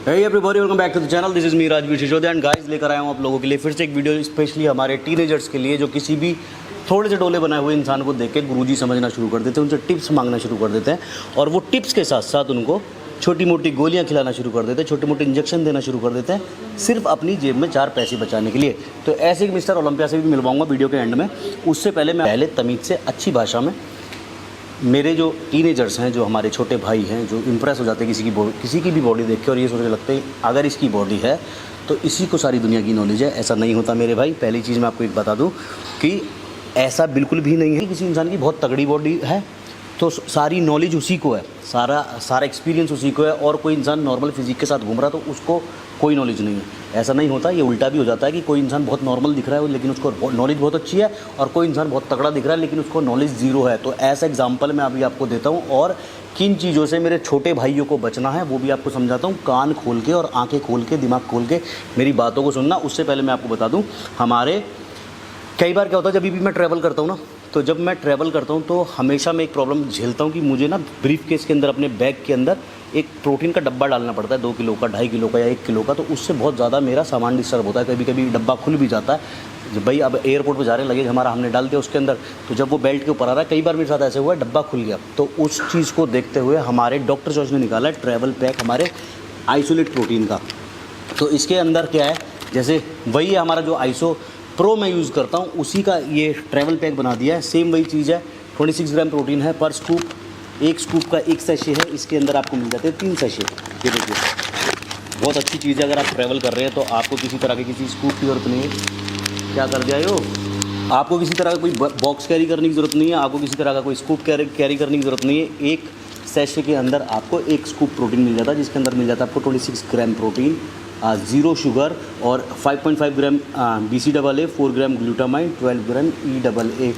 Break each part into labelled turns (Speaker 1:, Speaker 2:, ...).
Speaker 1: Hey everybody, welcome back to the channel. This is me Rajveer Sisodia and guys लेकर आया हूँ आप लोगों के लिए फिर से एक वीडियो स्पेशली हमारे टीनेजर्स के लिए जो किसी भी थोड़े से डोले बनाए हुए इंसान को देख के गुरुजी समझना शुरू कर देते हैं, उनसे टिप्स मांगना शुरू कर देते हैं और वो टिप्स के साथ साथ उनको छोटी मोटी गोलियां खिलाना शुरू कर देते हैं, छोटे मोटे इंजेक्शन देना शुरू कर देते हैं सिर्फ अपनी जेब में 4 पैसे बचाने के लिए। तो ऐसे ही मिस्टर ओलंपिया से भी मिलवाऊंगा वीडियो के एंड में। उससे पहले मैं पहले तमीज़ से अच्छी भाषा में मेरे जो टीनेजर्स हैं, जो हमारे छोटे भाई हैं, जो इम्प्रेस हो जाते हैं किसी की भी बॉडी देख के और ये सोचने लगते हैं अगर इसकी बॉडी है तो इसी को सारी दुनिया की नॉलेज है। ऐसा नहीं होता मेरे भाई। पहली चीज़ मैं आपको एक बता दूं कि ऐसा बिल्कुल भी नहीं है। किसी इंसान की बहुत तगड़ी बॉडी है तो सारी नॉलेज उसी को है, सारा एक्सपीरियंस उसी को है, और कोई इंसान नॉर्मल फिजिक के साथ घूम रहा तो उसको कोई नॉलेज नहीं है। ऐसा नहीं होता। ये उल्टा भी हो जाता है कि कोई इंसान बहुत नॉर्मल दिख रहा है लेकिन उसको नॉलेज बहुत अच्छी है, और कोई इंसान बहुत तगड़ा दिख रहा है लेकिन उसको नॉलेज ज़ीरो है। तो ऐसा एग्जाम्पल मैं अभी आपको देता हूँ और किन चीज़ों से मेरे छोटे भाइयों को बचना है वो भी आपको समझाता हूँ। कान खोल के और आँखें खोल के, दिमाग खोल के मेरी बातों को सुनना। उससे पहले मैं आपको बता दूँ, हमारे कई बार क्या होता है जब भी मैं ट्रैवल करता हूँ ना, तो जब मैं ट्रैवल करता हूँ तो हमेशा मैं एक प्रॉब्लम झेलता हूँ कि मुझे ना ब्रीफ केस के अंदर, अपने बैग के अंदर एक प्रोटीन का डब्बा डालना पड़ता है, 2 किलो का, 2.5 किलो का या 1 किलो का। तो उससे बहुत ज़्यादा मेरा सामान डिस्टर्ब होता है। कभी कभी डब्बा खुल भी जाता है। जब भाई अब एयरपोर्ट पर जा रहे हैं, लगेज हमारा हमने डाल दिया उसके अंदर, तो जब वो बेल्ट के ऊपर आ रहा है, कई बार मेरे साथ ऐसे हुआ है डब्बा खुल गया। तो उस चीज़ को देखते हुए हमारे डॉक्टर चॉइस ने निकाला है ट्रैवल पैक हमारे आइसोलेट प्रोटीन का। तो इसके अंदर क्या है, जैसे वही है हमारा जो आइसो प्रो मैं यूज़ करता हूँ, उसी का ये ट्रैवल पैक बना दिया है। सेम वही चीज़ है। 26 ग्राम प्रोटीन है पर स्कूप। एक स्कूप का 1 सैशे है। इसके अंदर आपको मिल जाते हैं 3 सैशे। ये देखिए, बहुत अच्छी चीज़ है। अगर आप ट्रैवल कर रहे हैं तो आपको किसी तरह की किसी स्कूप की ज़रूरत नहीं है। क्या कर जाए हो, आपको किसी तरह का कोई बॉक्स कैरी करने की ज़रूरत नहीं है, आपको किसी तरह का कोई स्कूप कैरी करने की ज़रूरत नहीं है। एक सैशे के अंदर आपको 1 स्कूप प्रोटीन मिल जाता है, जिसके अंदर मिल जाता है आपको 26 ग्राम प्रोटीन, 0 शुगर और 5.5 ग्राम BCAA, 4 ग्राम ग्लूटामाइन, 12 ग्राम EAA।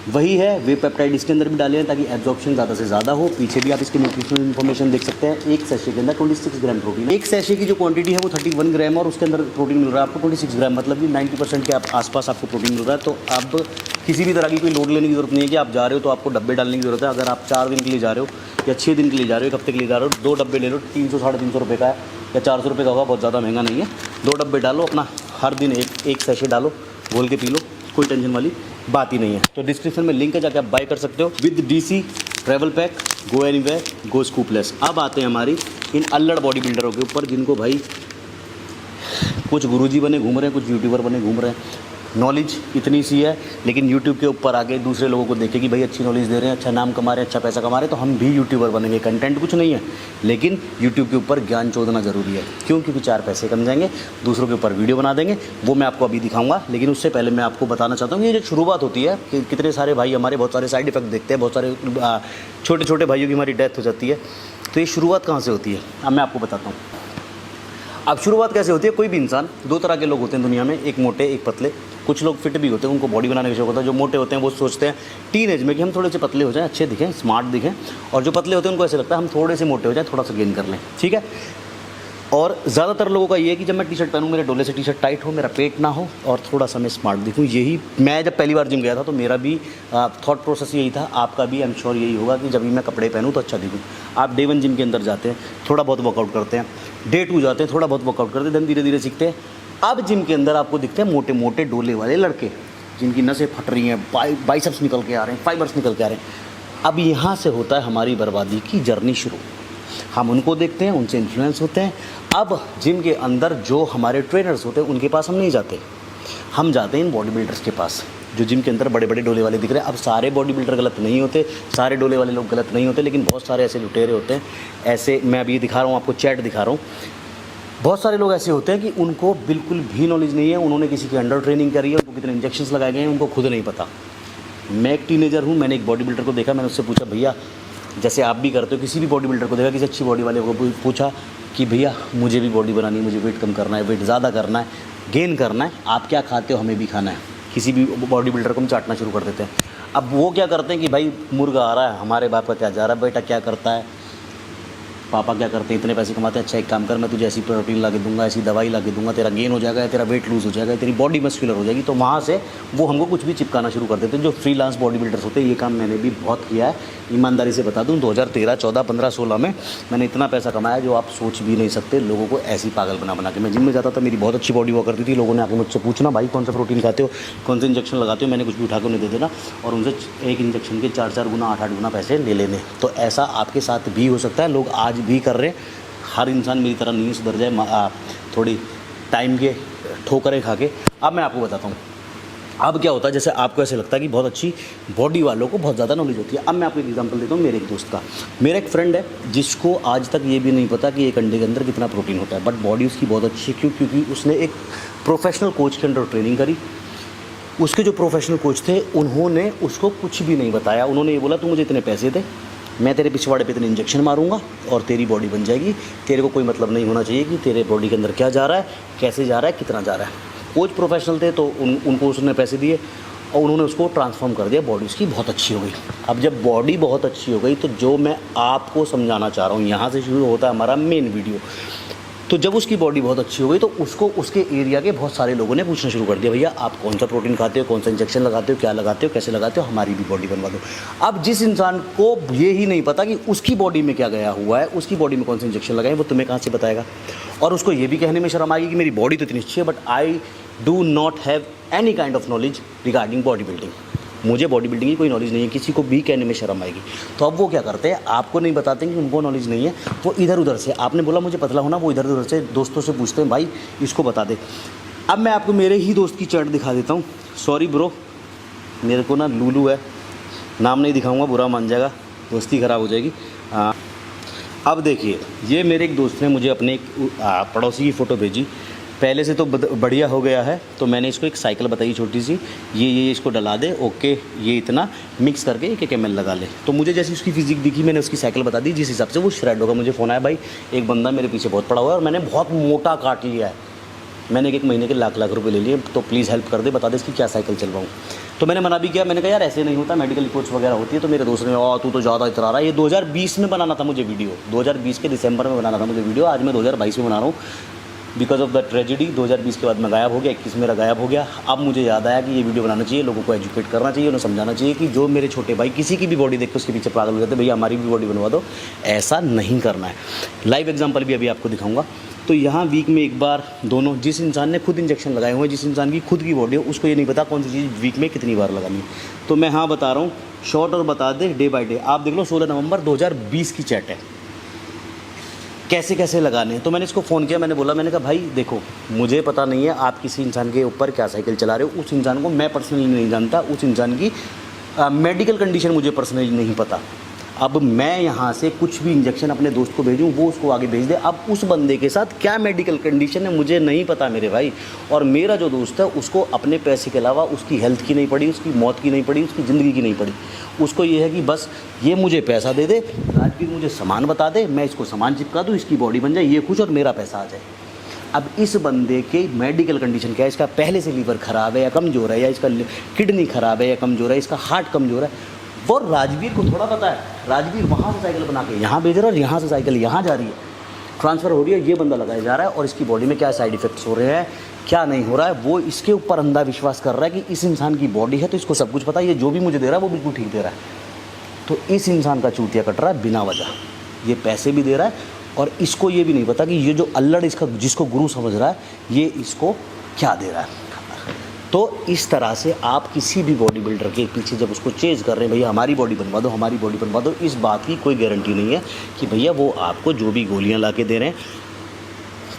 Speaker 1: वही है वे पेप्टाइड इसके अंदर भी डाले हैं ताकि एब्जॉर्प्शन ज़्यादा से ज़्यादा हो। पीछे भी आप इसकी न्यूट्रिशनल इन्फॉर्मेशन देख सकते हैं। एक सैशे के अंदर 26 ग्राम प्रोटीन। एक सैशे की जो क्वांटिटी है वो 31 ग्राम और उसके अंदर प्रोटीन मिल रहा है आपको 26 ग्राम, मतलब कि 90% के आसपास आपको प्रोटीन मिल रहा है। तो अब किसी भी तरह की कोई लोड लेने की ज़रूरत नहीं है कि आप जा रहे हो तो आपको डब्बे डालने की ज़रूरत है। अगर आप 4 दिन के लिए जा रहे हो या 6 दिन के लिए जा रहे हो, 1 हफ्ते के लिए जा रहे हो, 2 डब्बे ले लो। 300-350 रुपये का है या 400 रुपये का होगा, बहुत ज़्यादा महंगा नहीं है। 2 डब्बे डालो, अपना हर दिन एक सैशे डालो, घोल के पी लो, कोई टेंशन वाली बात ही नहीं है। तो डिस्क्रिप्शन में लिंक है, जाके आप बाय कर सकते हो with DC travel pack. Go anywhere, go scoopless. अब आते हैं हमारी इन अल्लड़ बॉडी बिल्डरों के ऊपर, जिनको भाई कुछ गुरुजी बने घूम रहे हैं, कुछ यूट्यूबर बने घूम रहे हैं। नॉलेज इतनी सी है लेकिन यूट्यूब के ऊपर आगे दूसरे लोगों को देखे कि भाई अच्छी नॉलेज दे रहे हैं, अच्छा नाम कमा रहे हैं, अच्छा पैसा कमा रहे हैं, तो हम भी यूट्यूबर बनेंगे। कंटेंट कुछ नहीं है लेकिन यूट्यूब के ऊपर ज्ञान चोदना ज़रूरी है। क्यों? क्योंकि 4 पैसे कम जाएंगे, दूसरों के ऊपर वीडियो बना देंगे, वो मैं आपको अभी दिखाऊंगा। लेकिन उससे पहले मैं आपको बताना चाहता हूँ ये जो शुरुआत होती है कि कितने सारे भाई हमारे बहुत सारे साइड इफेक्ट देखते हैं, बहुत सारे छोटे छोटे भाइयों की हमारी डेथ हो जाती है। तो ये शुरुआत कहाँ से होती है, अब मैं आपको बताता हूँ। अब शुरुआत कैसे होती है? कोई भी इंसान, 2 तरह के लोग होते हैं दुनिया में, एक मोटे एक पतले। कुछ लोग फिट भी होते हैं, उनको बॉडी बनाने का शौक होता है। जो मोटे होते हैं वो सोचते हैं टीनेज में कि हम थोड़े से पतले हो जाएं, अच्छे दिखें, स्मार्ट दिखें, और जो पतले होते हैं उनको ऐसे लगता है हम थोड़े से मोटे हो जाएं, थोड़ा सा गेन कर लें, ठीक है। और ज़्यादातर लोगों का ये है कि जब मैं टी-शर्ट पहनूँ, मेरे डोले से टी-शर्ट टाइट हो, मेरा पेट ना हो और थोड़ा सा मैं स्मार्ट दिखूँ। यही मैं जब पहली बार जिम गया था तो मेरा भी थॉट प्रोसेस यही था। आपका भी आई एम श्योर यही होगा कि जब भी मैं कपड़े पहनूँ तो अच्छा दिखूँ। आप डे 1 जिम के अंदर जाते हैं, थोड़ा बहुत वर्कआउट करते हैं, डे 2 जाते हैं, थोड़ा बहुत वर्कआउट करते हैं, देन धीरे धीरे सीखते हैं। अब जिम के अंदर आपको दिखते हैं मोटे मोटे डोले वाले लड़के, जिनकी नसें फट रही हैं, बाइसेप्स निकल के आ रहे हैं, फाइबर्स निकल के आ रहे हैं। अब यहाँ से होता है हमारी बर्बादी की जर्नी शुरू। हम उनको देखते हैं, उनसे इन्फ्लुएंस होते हैं। अब जिम के अंदर जो हमारे ट्रेनर्स होते हैं उनके पास हम नहीं जाते, हम जाते हैं इन बॉडी बिल्डर्स के पास जो जिम के अंदर बड़े बड़े डोले वाले दिख रहे हैं। अब सारे बॉडी बिल्डर गलत नहीं होते, सारे डोले वाले लोग गलत नहीं होते, लेकिन बहुत सारे ऐसे लुटेरे होते हैं। ऐसे मैं अभी दिखा रहा हूँ आपको, चैट दिखा रहा हूँ। बहुत सारे लोग ऐसे होते हैं कि उनको बिल्कुल भी नॉलेज नहीं है, उन्होंने किसी की अंडर ट्रेनिंग करी है, उनको कितने इंजेक्शंस लगाए गए हैं उनको खुद नहीं पता। मैं एक टीनेजर हूँ, मैंने एक बॉडी बिल्डर को देखा, मैंने उससे पूछा भैया, जैसे आप भी करते हो, किसी भी बॉडी बिल्डर को देखा, किसी अच्छी बॉडी वाले को पूछा कि भैया मुझे भी बॉडी बनानी है, मुझे वेट कम करना है, वेट ज़्यादा करना है, गेन करना है, आप क्या खाते हो हमें भी खाना है। किसी भी बॉडी बिल्डर को हम चाटना शुरू कर देते हैं। अब वो क्या करते हैं कि भाई मुर्गा आ रहा है, हमारे बाप का क्या जा रहा है, बेटा क्या करता है, पापा क्या करते हैं, इतने पैसे कमाते हैं, अच्छा एक काम कर, मैं तुझे ऐसी प्रोटीन ला के दूंगा, ऐसी दवाई ला के दूंगा, तेरा गेन हो जाएगा, तेरा वेट लूज़ हो जाएगा, तेरी बॉडी मस्कुलर हो जाएगी। तो वहाँ से वो हमको कुछ भी चिपकाना शुरू कर देते हैं। जो फ्रीलांस बॉडी बिल्डर्स होते हैं, ये काम मैंने भी बहुत किया है, ईमानदारी से बता दूँ। 2013, 14, 15, 16 में मैंने इतना पैसा कमाया जो आप सोच भी नहीं सकते। लोगों को ऐसी पागल बना के मैं जिम में जाता था, मेरी बहुत अच्छी बॉडी हुआ करती थी। लोगों ने आके मुझसे पूछना, भाई कौन सा प्रोटीन खाते हो, कौन से इंजेक्शन लगाते हो, मैंने कुछ भी उठा के उन्हें दे देना और उनसे एक इंजेक्शन के 4-4 गुना 8-8 गुना पैसे ले लेने। तो ऐसा आपके साथ भी हो सकता है, लोग आज भी कर रहे हैं। हर इंसान मेरी तरह नहीं सुधर जाए, थोड़ी टाइम के ठोकरें खा के। अब मैं आपको बताता हूँ अब क्या होता है। जैसे आपको ऐसे लगता है कि बहुत अच्छी बॉडी वालों को बहुत ज़्यादा नॉलेज होती है। अब मैं आपको एक एग्जांपल देता हूँ मेरे एक दोस्त का। मेरा एक फ्रेंड है जिसको आज तक ये भी नहीं पता कि एक अंडे के अंदर कितना प्रोटीन होता है, बट बॉडी उसकी बहुत अच्छी है। क्यों? क्योंकि उसने एक प्रोफेशनल कोच के अंडर ट्रेनिंग करी। उसके जो प्रोफेशनल कोच थे उन्होंने उसको कुछ भी नहीं बताया। उन्होंने ये बोला, तू मुझे इतने पैसे दे, मैं तेरे पिछवाड़े पे इतने इंजेक्शन मारूंगा और तेरी बॉडी बन जाएगी। तेरे को कोई मतलब नहीं होना चाहिए कि तेरे बॉडी के अंदर क्या जा रहा है, कैसे जा रहा है, कितना जा रहा है। कोच प्रोफेशनल थे तो उनको उसने पैसे दिए और उन्होंने उसको ट्रांसफॉर्म कर दिया। बॉडी उसकी बहुत अच्छी हो गई। अब जब बॉडी बहुत अच्छी हो गई तो जो मैं आपको समझाना चाह रहा हूँ, यहाँ से शुरू होता है हमारा मेन वीडियो। तो जब उसकी बॉडी बहुत अच्छी हो गई तो उसको उसके एरिया के बहुत सारे लोगों ने पूछना शुरू कर दिया, भैया आप कौन सा प्रोटीन खाते हो, कौन सा इंजेक्शन लगाते हो, क्या लगाते हो, कैसे लगाते हो, हमारी भी बॉडी बनवा दो। अब जिस इंसान को ये ही नहीं पता कि उसकी बॉडी में क्या गया हुआ है, उसकी बॉडी में कौन से इंजेक्शन लगाए, वो तुम्हें कहाँ से बताएगा। और उसको ये भी कहने में शर्म आएगी कि मेरी बॉडी तो इतनी अच्छी है, but I do not have any kind of knowledge regarding body building. मुझे बॉडी बिल्डिंग की कोई नॉलेज नहीं है, किसी को भी कहने में शर्म आएगी। तो अब वो क्या करते हैं, आपको नहीं बताते कि उनको नॉलेज नहीं है। वो इधर उधर से, आपने बोला मुझे पतला होना, वो इधर उधर से दोस्तों से पूछते हैं, भाई इसको बता दे। अब मैं आपको मेरे ही दोस्त की चैट दिखा देता हूँ। सॉरी ब्रो, मेरे को ना लूलू है, नाम नहीं दिखाऊँगा, बुरा मान जाएगा, दोस्ती ख़राब हो जाएगी। अब देखिए, ये मेरे एक दोस्त ने मुझे अपने एक पड़ोसी की फ़ोटो भेजी। पहले से तो बढ़िया हो गया है, तो मैंने इसको एक साइकिल बताई छोटी सी, ये इसको डला दे, ओके ये इतना मिक्स करके 1 ml लगा ले। तो मुझे जैसी उसकी फिजिक दिखी, मैंने उसकी साइकिल बता दी, जिस हिसाब से वो श्रेड होगा। मुझे फ़ोन आया, भाई एक बंदा मेरे पीछे बहुत पड़ा हुआ है और मैंने बहुत मोटा काट लिया है, मैंने एक महीने के लाख रुपये ले लिए, तो प्लीज़ हेल्प कर दे, बता दे इसकी क्या साइकिल चलवाऊँ। तो मैंने मना भी किया, मैंने कहा यार ऐसे नहीं होता, मेडिकल रिपोर्ट्स वगैरह होती है। तो मेरे दोस्त ने, तू तो ज़्यादा इतरा रहा है। ये 2020 में बनाना था मुझे वीडियो, 2020 के दिसंबर में बनाना था मुझे वीडियो। आज मैं 2022 में बना रहा हूँ। बिकॉज ऑफ द ट्रेजिडी 2020 के बाद मैं गायब हो गया, 21 मेरा गायब हो गया। अब मुझे याद आया कि ये वीडियो बनाना चाहिए, लोगों को एजुकेट करना चाहिए, उन्हें समझाना चाहिए कि जो मेरे छोटे भाई किसी की भी बॉडी देख के उसके पीछे पागल हो जाते, भैया हमारी भी बॉडी बनवा दो। ऐसा नहीं करना है। लाइव एग्जांपल भी अभी आपको दिखाऊंगा। तो यहाँ वीक में एक बार दोनों, जिस इंसान ने खुद इंजेक्शन लगाए हुए हैं, जिस इंसान की खुद की बॉडी हो, उसको ये नहीं पता कौन सी चीज़ वीक में कितनी बार लगानी है। तो मैं हाँ बता रहा हूँ, शॉर्ट और बता दे डे बाय डे। आप देख लो 16 नवंबर 2020 की चैट है, कैसे कैसे लगाने हैं। तो मैंने इसको फ़ोन किया, मैंने बोला, मैंने कहा भाई देखो मुझे पता नहीं है आप किसी इंसान के ऊपर क्या साइकिल चला रहे हो, उस इंसान को मैं पर्सनली नहीं जानता, उस इंसान की मेडिकल कंडीशन मुझे पर्सनली नहीं पता। अब मैं यहाँ से कुछ भी इंजेक्शन अपने दोस्त को भेजूँ, वो उसको आगे भेज दे। अब उस बंदे के साथ क्या मेडिकल कंडीशन है मुझे नहीं पता मेरे भाई। और मेरा जो दोस्त है उसको अपने पैसे के अलावा उसकी हेल्थ की नहीं पड़ी, उसकी मौत की नहीं पड़ी, उसकी ज़िंदगी की नहीं पड़ी। उसको ये है कि बस ये मुझे पैसा दे दे, राजवीर मुझे सामान बता दे, मैं इसको सामान चिपका दूँ, इसकी बॉडी बन जाए, ये खुश और मेरा पैसा आ जाए। अब इस बंदे के मेडिकल कंडीशन क्या है, इसका पहले से लीवर ख़राब है या कमज़ोर है, या इसका किडनी ख़राब है या कमज़ोर है, इसका हार्ट कमज़ोर है, वो राजवीर को थोड़ा पता है। राजवीर वहाँ से साइकिल बना के यहाँ भेज रहा है और यहाँ से साइकिल यहाँ जा रही है, ट्रांसफ़र हो रही है, ये बंदा लगाया जा रहा है और इसकी बॉडी में क्या साइड इफ़ेक्ट्स हो रहे हैं, क्या नहीं हो रहा है, वो इसके ऊपर अंधा विश्वास कर रहा है कि इस इंसान की बॉडी है तो इसको सब कुछ पता है, ये जो भी मुझे दे रहा है वो बिल्कुल ठीक दे रहा है। तो इस इंसान का चूतिया कट रहा है बिना वजह, ये पैसे भी दे रहा है और इसको ये भी नहीं पता कि ये जो अल्लड़ इसका जिसको गुरु समझ रहा है ये इसको क्या दे रहा है। तो इस तरह से आप किसी भी बॉडी बिल्डर के पीछे जब उसको चेज़ कर रहे हैं, भैया हमारी बॉडी बनवा दो, हमारी बॉडी बनवा दो, इस बात की कोई गारंटी नहीं है कि भैया वो आपको जो भी गोलियां ला के दे रहे हैं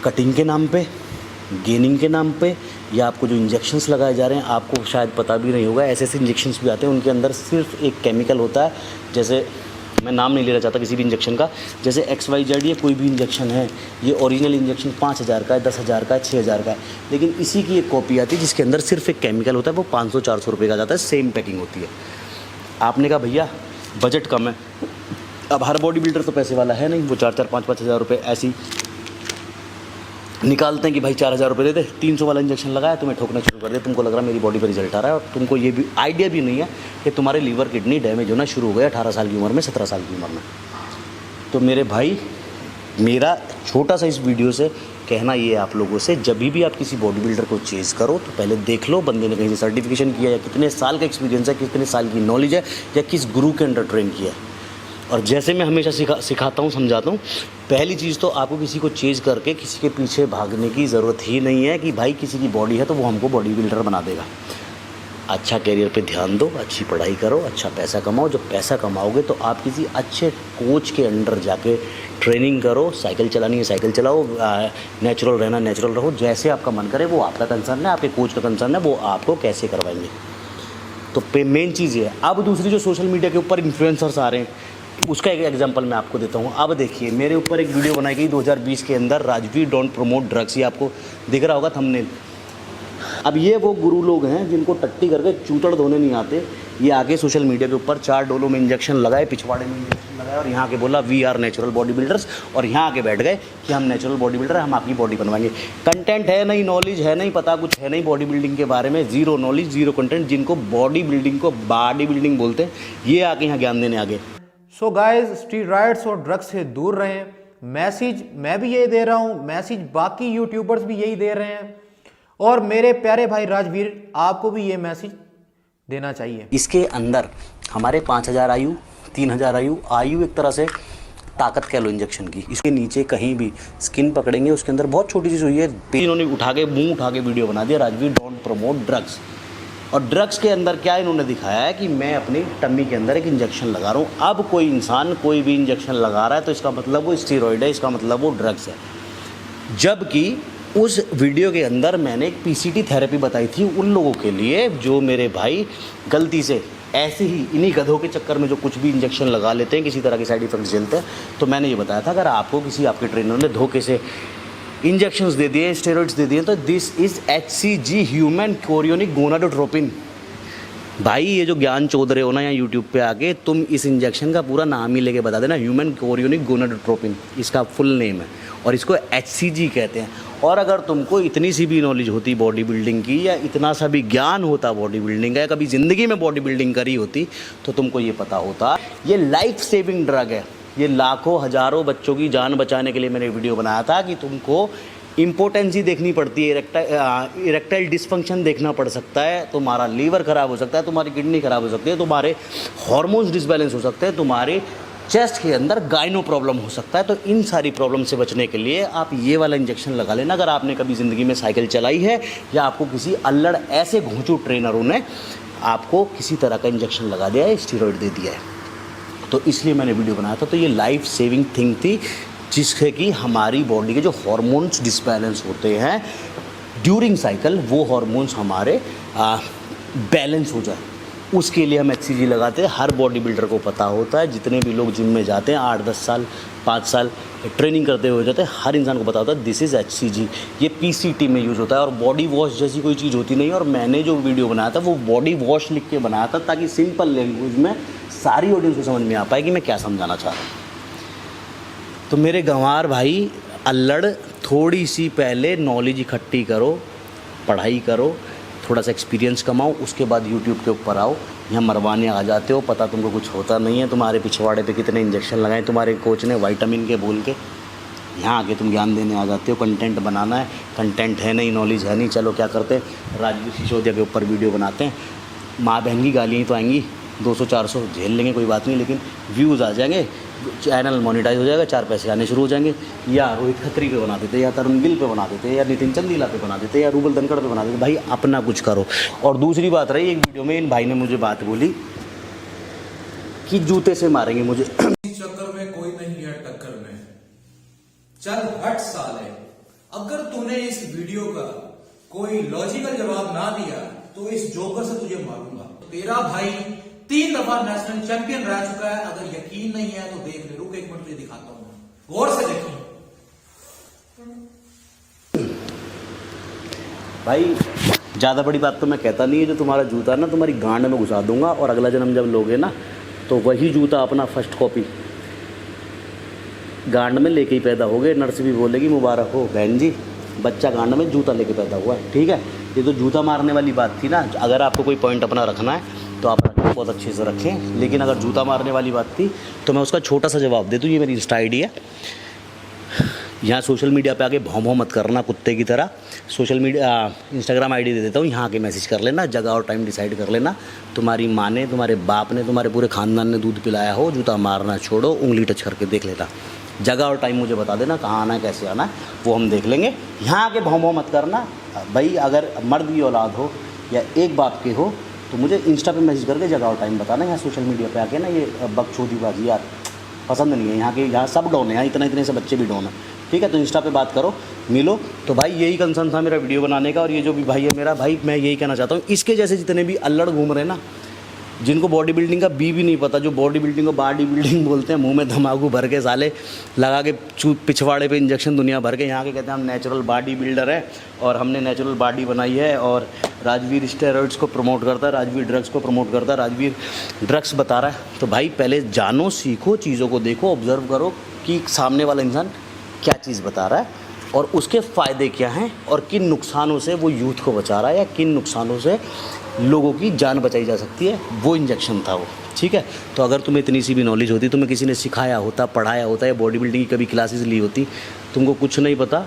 Speaker 1: कटिंग के नाम पे, गेनिंग के नाम पे, या आपको जो इंजेक्शंस लगाए जा रहे हैं, आपको शायद पता भी नहीं होगा, ऐसे ऐसे इंजेक्शंस भी आते हैं उनके अंदर सिर्फ एक केमिकल होता है, जैसे मैं नाम नहीं लेना चाहता किसी भी इंजेक्शन का, जैसे XYZ ये कोई भी इंजेक्शन है, ये ओरिजिनल इंजेक्शन 5000 का है, 10,000 का है, 6,000 का है, लेकिन इसी की एक कॉपी आती है जिसके अंदर सिर्फ एक केमिकल होता है, वो 500-400 रुपये का जाता है, सेम पैकिंग होती है। आपने कहा भैया बजट कम है, अब हर बॉडी बिल्डर तो पैसे वाला है नहीं, वो 4-4, 5-5 हज़ार रुपये ऐसी निकालते हैं कि भाई 4,000 रुपये दे दे, 300 वाला इंजेक्शन लगाया, तुम्हें ठोकना शुरू कर दे, तुमको लग रहा है मेरी बॉडी पर रिजल्ट आ रहा है, और तुमको ये भी आइडिया भी नहीं है कि तुम्हारे लीवर किडनी डैमेज होना शुरू हो गया 18 साल की उम्र में, 17 साल की उम्र में। तो मेरे भाई मेरा छोटा सा इस वीडियो से कहना ये है आप लोगों से, जब भी आप किसी बॉडी बिल्डर को चेज़ करो तो पहले देख लो बंदे ने कहीं से सर्टिफिकेशन किया या कितने साल का एक्सपीरियंस है, कितने साल की नॉलेज है, या किस गुरु के अंडर ट्रेन किया है। और जैसे मैं हमेशा सिखाता हूँ, समझाता हूँ, पहली चीज़ तो आपको किसी को चेज़ करके किसी के पीछे भागने की ज़रूरत ही नहीं है कि भाई किसी की बॉडी है तो वो हमको बॉडी बिल्डर बना देगा। अच्छा कैरियर पे ध्यान दो, अच्छी पढ़ाई करो, अच्छा पैसा कमाओ। जब पैसा कमाओगे तो आप किसी अच्छे कोच के अंडर जाके ट्रेनिंग करो। साइकिल चलानी है साइकिल चलाओ, नेचुरल रहना नेचुरल रहो, जैसे आपका मन करे। वो आपका कंसर्न है, आपके कोच का कंसर्न है, वो आपको कैसे करवाएंगे। तो मेन चीज़ ये है। अब दूसरी जो सोशल मीडिया के ऊपर इन्फ्लुएंसर्स आ रहे हैं, उसका एक एग्जांपल मैं आपको देता हूँ। अब देखिए, मेरे ऊपर एक वीडियो बनाई गई 2020 के अंदर, राजवीर डोंट प्रमोट ड्रग्स। ये आपको दिख रहा होगा थंबनेल। अब ये वो गुरु लोग हैं जिनको टट्टी करके चूतड़ धोने नहीं आते। ये आके सोशल मीडिया के ऊपर 4 डोलों में इंजेक्शन लगाए, पिछवाड़े में इंजेक्शन लगाए, और यहाँ के बोला we are natural body builders, और यहाँ आके बैठ गए कि हम नेचुरल बॉडी बिल्डर हैं, हम आपकी बॉडी बनवाएंगे। कंटेंट है नहीं, नॉलेज है नहीं, पता कुछ है नहीं बॉडी बिल्डिंग के बारे में, जीरो नॉलेज जीरो कंटेंट। जिनको बॉडी बिल्डिंग को बॉडी बिल्डिंग बोलते हैं, ये आके यहाँ ज्ञान देने आगे।
Speaker 2: सो गाइज, स्टीरॉयड्स और ड्रग्स से दूर रहें। मैसेज मैं भी यही दे रहा हूँ, मैसेज बाकी यूट्यूबर्स भी यही दे रहे हैं, और मेरे प्यारे भाई राजवीर, आपको भी ये मैसेज देना चाहिए।
Speaker 1: इसके अंदर हमारे 5000 आयु, 3000 आयु एक तरह से ताकत कह लो इंजेक्शन की। इसके नीचे कहीं भी स्किन पकड़ेंगे, उसके अंदर बहुत छोटी चीज़ हुई है। इन्होंने मुंह उठा के वीडियो बना दिया, राजवीर डोंट प्रमोट ड्रग्स। और ड्रग्स के अंदर क्या इन्होंने दिखाया है कि मैं अपनी टम्मी के अंदर एक इंजेक्शन लगा रहा हूँ। अब कोई इंसान कोई भी इंजेक्शन लगा रहा है तो इसका मतलब वो स्टीरॉयड है, इसका मतलब वो ड्रग्स है। जबकि उस वीडियो के अंदर मैंने एक पीसीटी थेरेपी बताई थी उन लोगों के लिए जो मेरे भाई गलती से ऐसे ही इन्हीं गधों के चक्कर में जो कुछ भी इंजेक्शन लगा लेते हैं, किसी तरह के साइड इफेक्ट्स झेलते हैं। तो मैंने ये बताया था, अगर आपको किसी आपके ट्रेनर ने धोखे से इंजेक्शंस दे दिए, स्टेरॉइड्स दे दिए, तो this is HCG, human chorionic gonadotropin. भाई ये जो ज्ञान चोद रहे हो ना यहाँ यूट्यूब पे आके, तुम इस इंजेक्शन का पूरा नाम ही लेके बता देना, ह्यूमन कोरियोनिक गोनाडोट्रोपिन इसका फुल नेम है, और इसको HCG कहते हैं। और अगर तुमको इतनी सी भी नॉलेज होती बॉडी बिल्डिंग की, या इतना सा भी ज्ञान होता बॉडी बिल्डिंग का, या कभी ज़िंदगी में बॉडी बिल्डिंग करी होती, तो तुमको ये पता होता ये लाइफ सेविंग ड्रग है। ये लाखों हज़ारों बच्चों की जान बचाने के लिए मैंने वीडियो बनाया था कि तुमको इम्पोर्टेंसी देखनी पड़ती है, इरेक्टाइल डिसफंक्शन देखना पड़ सकता है, तुम्हारा लीवर ख़राब हो सकता है, तुम्हारी किडनी ख़राब हो सकती है, तुम्हारे हार्मोन्स डिसबैलेंस हो सकते हैं, तुम्हारे चेस्ट के अंदर गाइनो प्रॉब्लम हो सकता है। तो इन सारी प्रॉब्लम से बचने के लिए आप ये वाला इंजेक्शन लगा लेना। अगर आपने कभी ज़िंदगी में साइकिल चलाई है, या आपको किसी अल्लड़ ऐसे घोंचू ट्रेनरों ने आपको किसी तरह का इंजेक्शन लगा दिया है, स्टीरॉयड दे दिया है, तो इसलिए मैंने वीडियो बनाया था। तो ये लाइफ सेविंग थिंग थी, जिससे कि हमारी बॉडी के जो हार्मोन्स डिसबैलेंस होते हैं ड्यूरिंग साइकिल, वो हार्मोन्स हमारे बैलेंस हो जाए, उसके लिए हम HCG लगाते हैं। हर बॉडी बिल्डर को पता होता है, जितने भी लोग जिम में जाते हैं 8-10 साल 5 साल ट्रेनिंग करते हुए जाते हैं, हर इंसान को पता होता है दिस इज़ HCG। ये PCT में यूज़ होता है, और बॉडी वॉश जैसी कोई चीज़ होती नहीं है। और मैंने जो वीडियो बनाया था वो बॉडी वॉश लिख के बनाया था, ताकि सिंपल लैंग्वेज में सारी ऑडियंस को समझ में आ पाए कि मैं क्या समझाना चाह रहा हूँ। तो मेरे गंवार भाई अल्लड़, थोड़ी सी पहले नॉलेज इकट्ठी करो, पढ़ाई करो, थोड़ा सा एक्सपीरियंस कमाओ, उसके बाद यूट्यूब के ऊपर आओ। यहाँ मरवाने आ जाते हो, पता तुमको कुछ होता नहीं है, तुम्हारे पिछवाड़े पे कितने इंजेक्शन लगाए तुम्हारे कोच ने विटामिन के बोल के, यहाँ आके तुम ज्ञान देने आ जाते हो। कंटेंट बनाना है, कंटेंट है नहीं, नॉलेज है नहीं, चलो क्या करते हैं, राजवीर सिसोदिया के ऊपर वीडियो बनाते हैं। माँ बहन गालियाँ तो आएंगी, 200-400 झेल लेंगे, कोई बात नहीं, लेकिन व्यूज़ आ जाएंगे, चैनल मोनेटाइज हो जाएगा, 4 पैसे आने शुरू हो जाएंगे। या रोहित खत्री पे बना देते, या तरुण गिल पे बना देते, या नितिन चंदीला पे बना देते, या रूबल धनखड़ पे बना देते। भाई अपना कुछ करो। और दूसरी बात रही, एक वीडियो में इन भाई ने मुझे बात बोली कि जूते से मारेंगे मुझे।
Speaker 3: इस चक्कर में कोई नहीं है टक्कर में, चल हट साले। अगर तूने इस वीडियो का कोई लॉजिकल जवाब ना दिया तो इस जोकर से तुझे मारूंगा। तेरा भाई 3 दफा नेशनल चैंपियन रह चुका है। अगर यकीन नहीं है तो देख ले, रुक 1 मिनट तुझे दिखाता हूं, गौर से देखो।
Speaker 1: भाई ज़्यादा बड़ी बात तो मैं कहता नहीं है, जो तुम्हारा जूता ना तुम्हारी गांड में घुसा दूंगा, और अगला जन्म जब लोगे ना तो वही जूता अपना फर्स्ट कॉपी गांड में लेके ही पैदा हो गए। नर्स भी बोलेगी मुबारक हो बहन जी, बच्चा गांड में जूता लेके पैदा हुआ है। ठीक है, ये तो जूता मारने वाली बात थी ना। अगर आपको कोई पॉइंट अपना रखना है तो आप रखें, बहुत अच्छे से रखें, लेकिन अगर जूता मारने वाली बात थी तो मैं उसका छोटा सा जवाब दे दूँ। ये मेरी इंस्टा ID है, यहाँ सोशल मीडिया पे आके भौं भौं मत करना कुत्ते की तरह। सोशल मीडिया इंस्टाग्राम आईडी दे देता हूँ, यहाँ आके मैसेज कर लेना, जगह और टाइम डिसाइड कर लेना। तुम्हारी माँ ने, तुम्हारे बाप ने, तुम्हारे पूरे खानदान ने दूध पिलाया हो, जूता मारना छोड़ो, उंगली टच करके देख लेना। जगह और टाइम मुझे बता देना, कहाँ आना है, कैसे आना है, वो हम देख लेंगे। यहाँ आके भौं भौं मत करना भाई। अगर मर्द की औलाद हो या एक बाप के हो तो मुझे इंस्टा पे मैसेज करके जगह और टाइम बताना। यहाँ सोशल मीडिया पे आके ना ये बकचोदीबाजी यार पसंद नहीं है। यहाँ सब डाउन है, यहाँ इतने से बच्चे भी डाउन है, ठीक है। तो इंस्टा पे बात करो, मिलो। तो भाई यही कंसर्न था मेरा वीडियो बनाने का। और ये जो भी भाई है मेरा भाई, मैं यही कहना चाहता हूँ, इसके जैसे जितने भी अल्लड़ घूम रहे हैं ना, जिनको बॉडी बिल्डिंग का भी नहीं पता, जो बॉडी बिल्डिंग को बॉडी बिल्डिंग बोलते हैं, मुंह में तम्बाकू भर के साले लगा के पिछवाड़े पे इंजेक्शन दुनिया भर के, यहाँ के कहते हैं हम नेचुरल बॉडी बिल्डर हैं और हमने नेचुरल बॉडी बनाई है। और राजवीर स्टेरॉइड्स को प्रमोट करता है, राजवीर ड्रग्स को प्रमोट करता है, राजवीर ड्रग्स बता रहा है। तो भाई पहले जानो, सीखो, चीज़ों को देखो, ऑब्जर्व करो कि सामने वाला इंसान क्या चीज़ बता रहा है और उसके फ़ायदे क्या हैं और किन नुकसानों से वो यूथ को बचा रहा है या किन नुकसानों से लोगों की जान बचाई जा सकती है। वो इंजेक्शन था वो, ठीक है। तो अगर तुम्हें इतनी सी भी नॉलेज होती, तुम्हें किसी ने सिखाया होता, पढ़ाया होता, या बॉडी बिल्डिंग की कभी क्लासेस ली होती, तुमको कुछ नहीं पता,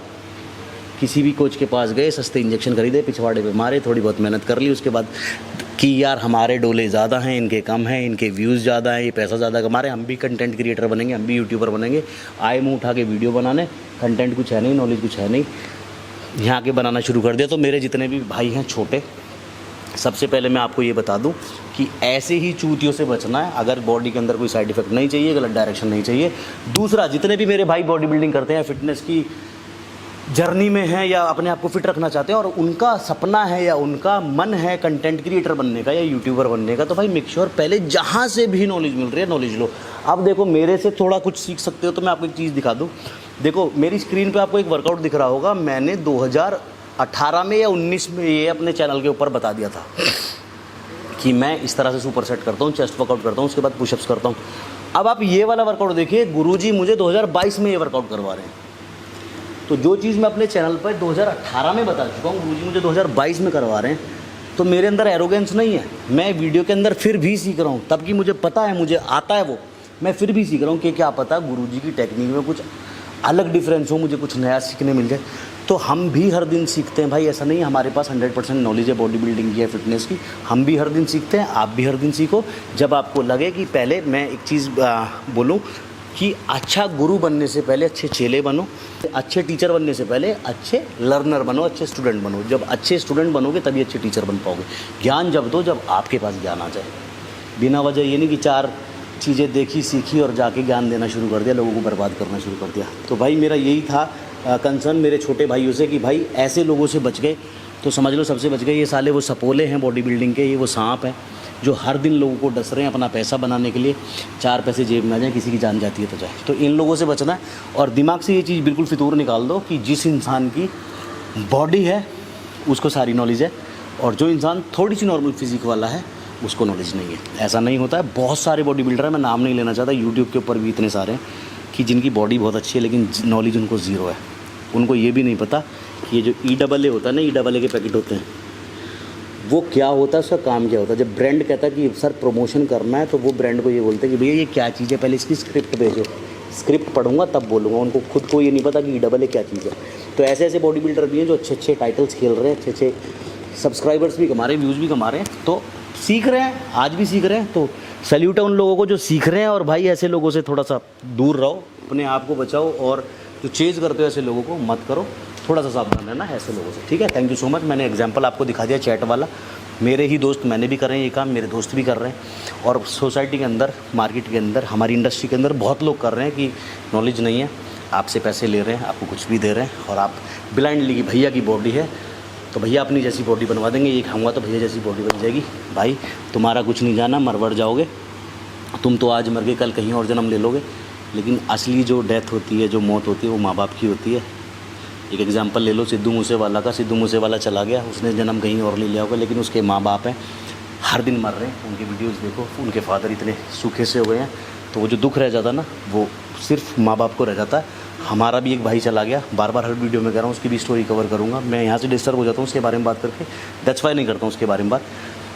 Speaker 1: किसी भी कोच के पास गए, सस्ते इंजेक्शन खरीदे, पिछवाड़े पे मारे, थोड़ी बहुत मेहनत कर ली, उसके बाद कि यार हमारे डोले ज़्यादा हैं, इनके कम हैं, इनके व्यूज़ ज़्यादा हैं, ये पैसा ज़्यादा कमा रहे हैं, हम भी कंटेंट क्रिएटर बनेंगे, हम भी यूट्यूबर बनेंगे। आए मुँह उठा के वीडियो बनाने, कंटेंट कुछ है नहीं, नॉलेज कुछ है नहीं, यहाँ के बनाना शुरू कर दिया। तो मेरे जितने भी भाई हैं छोटे, सबसे पहले मैं आपको ये बता दूं कि ऐसे ही चूतियों से बचना है। अगर बॉडी के अंदर कोई साइड इफेक्ट नहीं चाहिए, गलत डायरेक्शन नहीं चाहिए। दूसरा, जितने भी मेरे भाई बॉडी बिल्डिंग करते हैं, फिटनेस की जर्नी में हैं या अपने आप को फिट रखना चाहते हैं और उनका सपना है या उनका मन है कंटेंट क्रिएटर बनने का या यूट्यूबर बनने का, तो भाई मेक श्योर पहले जहाँ से भी नॉलेज मिल रही है नॉलेज लो। अब देखो, मेरे से थोड़ा कुछ सीख सकते हो तो मैं आपको एक चीज़ दिखा दूँ। देखो मेरी स्क्रीन पर आपको एक वर्कआउट दिख रहा होगा, मैंने 2018 में या 19 में ये अपने चैनल के ऊपर बता दिया था कि मैं इस तरह से सुपर सेट करता हूँ, चेस्ट वर्कआउट करता हूँ, उसके बाद पुशअप्स करता हूँ। अब आप ये वाला वर्कआउट देखिए, गुरुजी मुझे 2022 में ये वर्कआउट करवा रहे हैं। तो जो चीज़ मैं अपने चैनल पर 2018 में बता चुका हूँ, गुरुजी मुझे 2022 में करवा रहे हैं। तो मेरे अंदर एरोगेंस नहीं है, मैं वीडियो के अंदर फिर भी सीख रहा हूँ, तब कि मुझे पता है, मुझे आता है वो, मैं फिर भी सीख रहा हूँ कि क्या पता गुरुजी की टेक्निक में कुछ अलग डिफरेंस हो, मुझे कुछ नया सीखने मिल जाए। तो हम भी हर दिन सीखते हैं भाई, ऐसा नहीं है हमारे पास 100% नॉलेज है बॉडी बिल्डिंग की या फिटनेस की। हम भी हर दिन सीखते हैं, आप भी हर दिन सीखो। जब आपको लगे कि पहले मैं एक चीज़ बोलूं कि अच्छा गुरु बनने से पहले अच्छे चेले बनो, अच्छे टीचर बनने से पहले अच्छे लर्नर बनो, अच्छे स्टूडेंट बनो। जब अच्छे स्टूडेंट बनोगे तभी अच्छे टीचर बन पाओगे। ज्ञान जब दो जब आपके पास ज्ञान आ जाए। बिना वजह ये नहीं कि 4 चीज़ें देखी सीखी और जाके ज्ञान देना शुरू कर दिया, लोगों को बर्बाद करना शुरू कर दिया। तो भाई मेरा यही था कंसर्न मेरे छोटे भाइयों से कि भाई ऐसे लोगों से बच गए तो समझ लो सबसे बच गए। ये साले वो सपोले हैं बॉडी बिल्डिंग के, ये वो सांप हैं जो हर दिन लोगों को डस रहे हैं अपना पैसा बनाने के लिए। 4 पैसे जेब में आ जाए, किसी की जान जाती है तो जाए। तो इन लोगों से बचना है और दिमाग से ये चीज़ बिल्कुल फितूर निकाल दो कि जिस इंसान की बॉडी है उसको सारी नॉलेज है और जो इंसान थोड़ी सी नॉर्मल फिजिक वाला है उसको नॉलेज नहीं है। ऐसा नहीं होता है। बहुत सारे बॉडी बिल्डर हैं, मैं नाम नहीं लेना चाहता, यूट्यूब के ऊपर भी इतने सारे हैं कि जिनकी बॉडी बहुत अच्छी है लेकिन नॉलेज उनको ज़ीरो है। उनको ये भी नहीं पता कि ये जो EAA होता है ना, EAA के पैकेट होते हैं, वो क्या होता है, उसका काम क्या होता है। जब ब्रांड कहता है कि सर प्रमोशन करना है तो वो ब्रांड को ये बोलते हैं कि भैया ये क्या चीज़ है, पहले इसकी स्क्रिप्ट भेजो, स्क्रिप्ट पढ़ूंगा तब बोलूँगा। उनको खुद को ये नहीं पता कि EAA क्या चीज़ है। तो ऐसे ऐसे बॉडी बिल्डर भी हैं जो अच्छे अच्छे टाइटल्स खेल रहे हैं, अच्छे अच्छे सब्सक्राइबर्स भी कमा रहे हैं, व्यूज़ भी कमा रहे हैं। तो सीख रहे हैं, आज भी सीख रहे हैं। तो सैल्यूट है उन लोगों को जो सीख रहे हैं। और भाई ऐसे लोगों से थोड़ा सा दूर रहो, अपने आप को बचाओ और जो चेज़ करते हो ऐसे लोगों को मत करो, थोड़ा सा सावधान रहना ऐसे लोगों से, ठीक है। Thank you so much. मैंने एग्जांपल आपको दिखा दिया चैट वाला, मेरे ही दोस्त, मैंने भी कर रहे हैं ये काम, मेरे दोस्त भी कर रहे हैं और सोसाइटी के अंदर, मार्केट के अंदर, हमारी इंडस्ट्री के अंदर बहुत लोग कर रहे हैं कि नॉलेज नहीं है, आपसे पैसे ले रहे हैं, आपको कुछ भी दे रहे हैं और आप ब्लाइंडली कि भैया की बॉडी है तो भैया अपनी जैसी बॉडी बनवा देंगे, ये खाऊंगा तो भैया जैसी बॉडी बन जाएगी। भाई तुम्हारा कुछ नहीं जाना, मरवड़ जाओगे तुम तो, आज मर गए कल कहीं और जन्म ले लोगे। लेकिन असली जो डेथ होती है, जो मौत होती है, वो माँ बाप की होती है। एक एग्जांपल ले लो सिद्धू मूसेवाला का। सिद्धू मूसेवाला चला गया, उसने जन्म कहीं और ले लिया होगा, लेकिन उसके माँ बाप हैं हर दिन मर रहे हैं। उनकी वीडियोस देखो, उनके फादर इतने सूखे से हो गए हैं। तो वो जो दुख रह जाता ना, वो सिर्फ माँ बाप को रह जाता है। हमारा भी एक भाई चला गया, बार बार हर वीडियो में कह रहा हूँ, उसकी भी स्टोरी कवर करूँगा। मैं यहाँ से डिस्टर्ब हो जाता हूँ उसके बारे में बात करके, दैट्स वाई नहीं करता हूँ उसके बारे में बात।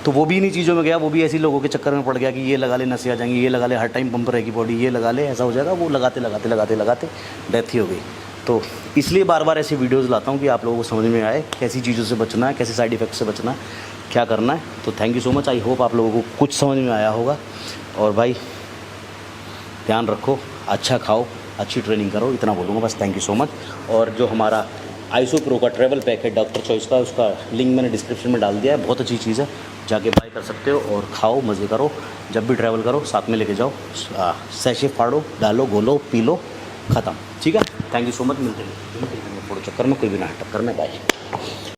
Speaker 1: तो वो भी इन्हीं चीज़ों में गया, वो भी ऐसे लोगों के चक्कर में पड़ गया कि ये लगा ले नसें आ जाएंगी, ये लगा ले हर टाइम पंप रहेगी बॉडी, ये लगा ले ऐसा हो जाएगा, वो लगाते लगाते लगाते लगाते डेथ ही हो गई। तो इसलिए बार बार ऐसी वीडियोज़ लाता हूँ कि आप लोगों को समझ में आए कैसी चीज़ों से बचना है, कैसे साइड इफ़ेक्ट से बचना है, क्या करना है। तो thank you so much, I hope आप लोगों को कुछ समझ में आया होगा। और भाई ध्यान रखो, अच्छा खाओ, अच्छी ट्रेनिंग करो, इतना बोलूँगा बस। Thank you so much. और जो हमारा आइसो प्रो का ट्रैवल पैक है डॉक्टर चॉइस का, उसका लिंक मैंने डिस्क्रिप्शन में डाल दिया है, बहुत अच्छी चीज़ है, जाके बाय कर सकते हो और खाओ, मज़े करो। जब भी ट्रैवल करो साथ में लेके जाओ, सैशे फाड़ो, डालो, गोलो, पी लो, ख़त्म। ठीक है, थैंक यू सो मच। मिलते हैं फोटो चक्कर में, कोई भी ना टक्कर में। बाय।